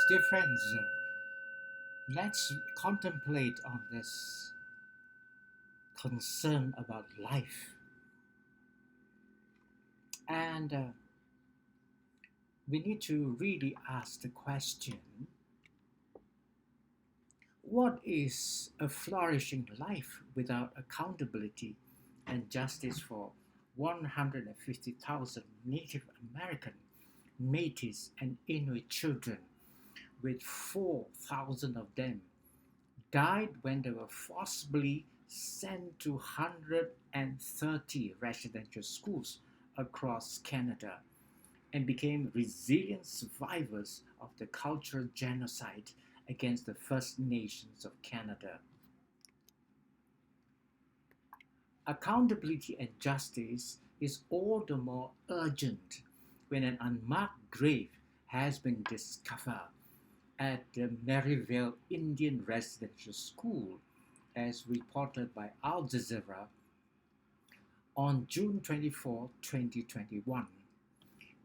dear friends, let's contemplate on this concern about life. And we need to really ask the question, what is a flourishing life without accountability and justice for 150,000 Native American, Métis, and Inuit children, with 4,000 of them died when they were forcibly sent to 130 residential schools across Canada and became resilient survivors of the cultural genocide against the First Nations of Canada. Accountability and justice is all the more urgent when an unmarked grave has been discovered at the Maryvale Indian Residential School, as reported by Al Jazeera on June 24, 2021.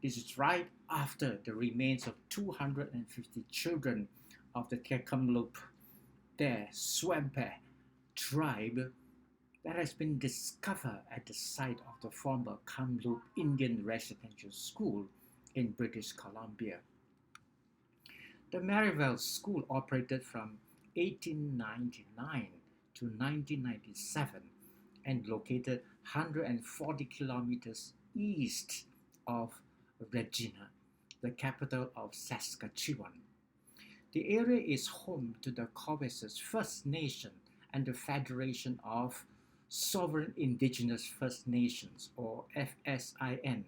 This is right after the remains of 250 children of the Kamloops, their Swampe tribe, that has been discovered at the site of the former Kamloops Indian Residential School in British Columbia. The Maryvale School operated from 1899 to 1997 and located 140 kilometers east of Regina, the capital of Saskatchewan. The area is home to the Cowessess First Nation and the Federation of Sovereign Indigenous First Nations, or FSIN,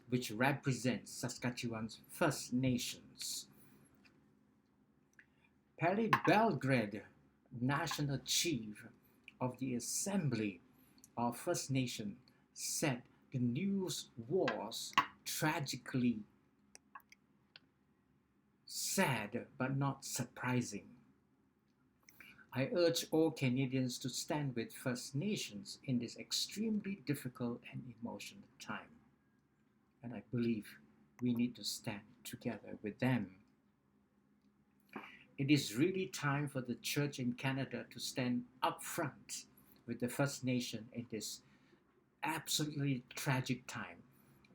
which represents Saskatchewan's First Nations. Perry Belgrade, National Chief of the Assembly of First Nation, said the news was tragically sad but not surprising. I urge all Canadians to stand with First Nations in this extremely difficult and emotional time. And I believe we need to stand together with them. It is really time for the Church in Canada to stand up front with the First Nation in this absolutely tragic time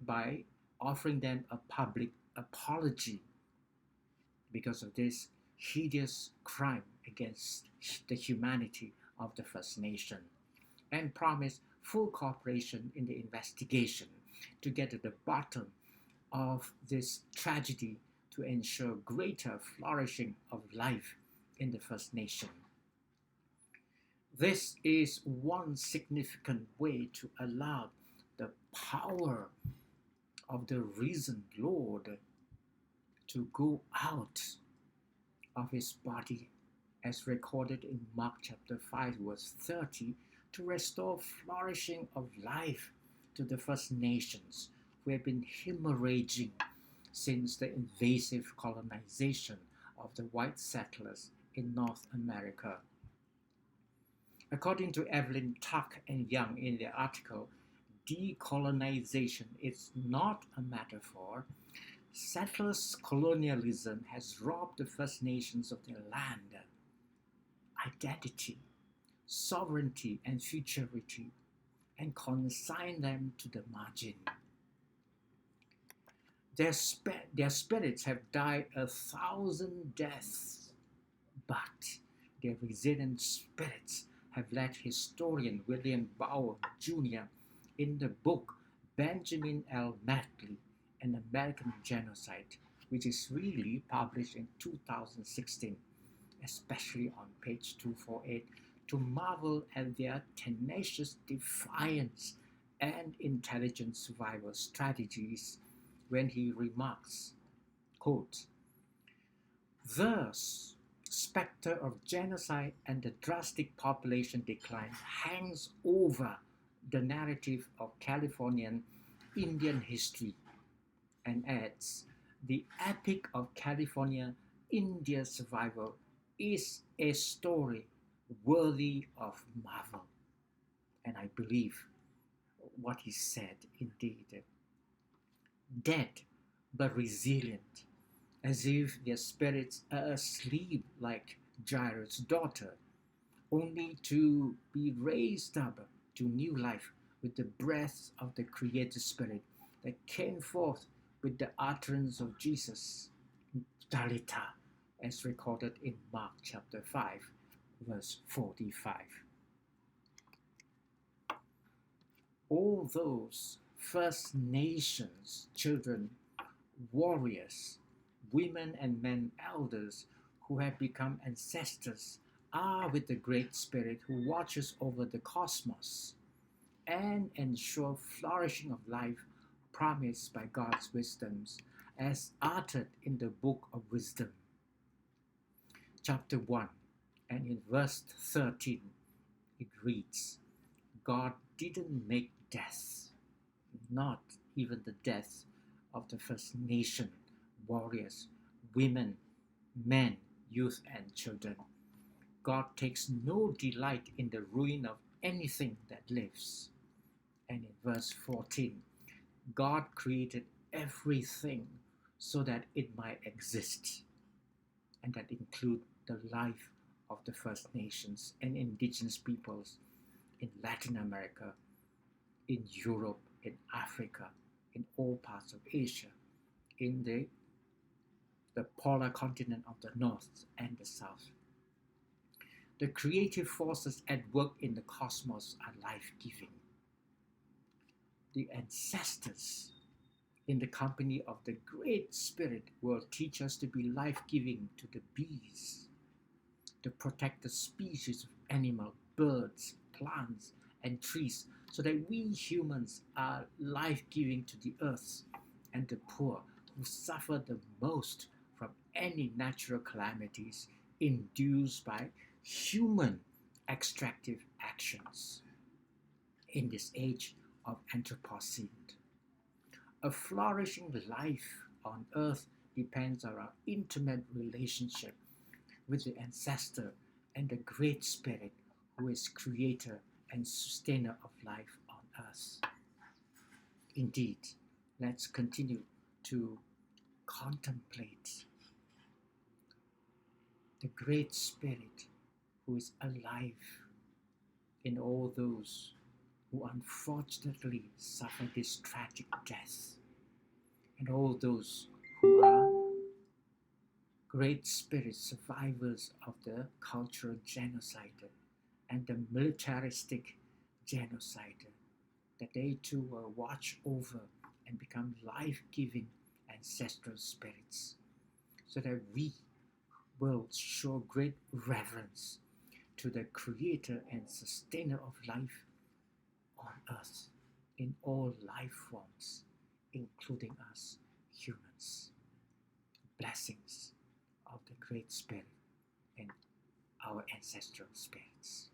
by offering them a public apology because of this hideous crime against the humanity of the First Nation, and promise full cooperation in the investigation to get to the bottom of this tragedy to ensure greater flourishing of life in the First Nation. This is one significant way to allow the power of the risen Lord to go out of his body, as recorded in Mark chapter 5, verse 30, to restore flourishing of life to the First Nations who have been hemorrhaging since the invasive colonization of the white settlers in North America. According to Evelyn Tuck and Young in their article, decolonization is not a metaphor. Settlers' colonialism has robbed the First Nations of their land, identity, sovereignty, and futurity, and consigned them to the margin. Their spirits have died 1,000 deaths, but their resilient spirits have led historian William Bower Jr. in the book Benjamin L. Medley, An American Genocide, which is really published in 2016, especially on page 248, to marvel at their tenacious defiance and intelligent survival strategies when he remarks, quote, "The specter of genocide and the drastic population decline hangs over the narrative of Californian Indian history," and adds, "The epic of California India survival is a story worthy of marvel." And I believe what he said indeed. Dead but resilient, as if their spirits are asleep like Jairus' daughter, only to be raised up to new life with the breath of the Creator Spirit that came forth with the utterance of Jesus, Talitha, as recorded in Mark chapter 5, verse 45. All those First Nations children, warriors, women and men elders who have become ancestors are with the Great Spirit who watches over the cosmos and ensure flourishing of life promised by God's wisdoms as uttered in the Book of Wisdom, chapter 1, and in verse 13 it reads, God didn't make death, not even the death of the First Nation warriors, women, men, youth, and children. God takes no delight in the ruin of anything that lives. And in verse 14, God created everything so that it might exist, and that include the life of the First Nations and indigenous peoples in Latin America, in Europe, in Africa, in all parts of Asia, in the polar continent of the North and the South. The creative forces at work in the cosmos are life-giving. The ancestors in the company of the Great Spirit will teach us to be life-giving to the bees, to protect the species of animal, birds, plants, and trees, so that we humans are life-giving to the earth and the poor who suffer the most from any natural calamities induced by human extractive actions in this age of Anthropocene. A flourishing life on earth depends on our intimate relationship with the ancestor and the Great Spirit who is creator and sustainer of life on earth. Indeed, let's continue to contemplate the Great Spirit who is alive in all those who unfortunately suffer this tragic death, and all those who are Great Spirit survivors of the cultural genocide and the militaristic genocide, that they too will watch over and become life-giving ancestral spirits, so that we will show great reverence to the creator and sustainer of life on earth in all life forms, including us humans. Blessings of the Great Spirit and our ancestral spirits.